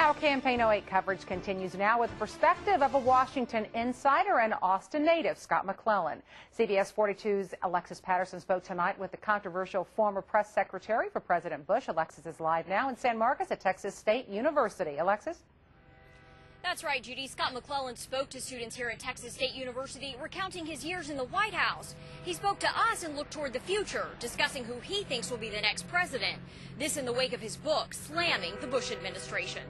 Our Campaign '08 coverage continues now with the perspective of a Washington insider and Austin native, Scott McClellan. CBS 42's Alexis Patterson spoke tonight with the controversial former press secretary for President Bush. Alexis is live now in San Marcos at Texas State University. Alexis? That's right, Judy. Scott McClellan spoke to students here at Texas State University, recounting his years in the White House. He spoke to us and looked toward the future, discussing who he thinks will be the next president. This in the wake of his book, slamming the Bush administration.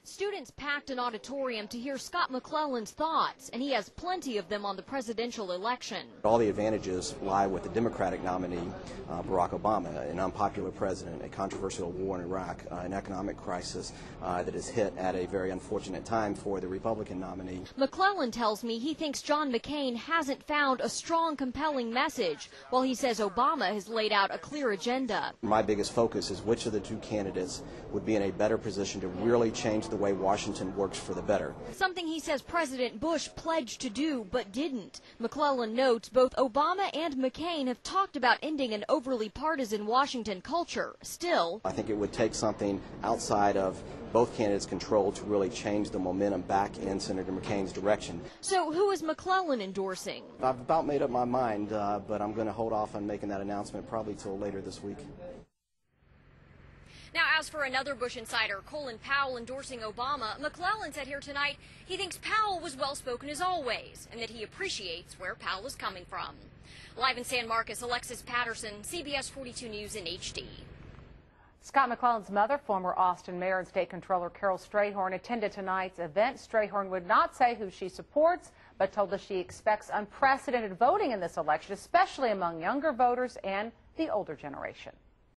Students packed an auditorium to hear Scott McClellan's thoughts, and he has plenty of them on the presidential election. All the advantages lie with the Democratic nominee, Barack Obama, an unpopular president, a controversial war in Iraq, an economic crisis that is hit at a very unfortunate time for the Republican nominee. McClellan tells me he thinks John McCain hasn't found a strong, compelling message, while he says Obama has laid out a clear agenda. My biggest focus is which of the two candidates would be in a better position to really change the way Washington works for the better. Something he says President Bush pledged to do but didn't. McClellan notes both Obama and McCain have talked about ending an overly partisan Washington culture. Still, I think it would take something outside of both candidates' control to really change the momentum back in Senator McCain's direction. So who is McClellan endorsing? I've about made up my mind, but I'm going to hold off on making that announcement probably till later this week. Now, as for another Bush insider, Colin Powell endorsing Obama, McClellan said here tonight he thinks Powell was well-spoken as always and that he appreciates where Powell is coming from. Live in San Marcos, Alexis Patterson, CBS 42 News in HD. Scott McClellan's mother, former Austin Mayor and State Controller Carol Strayhorn, attended tonight's event. Strayhorn would not say who she supports, but told us she expects unprecedented voting in this election, especially among younger voters and the older generation.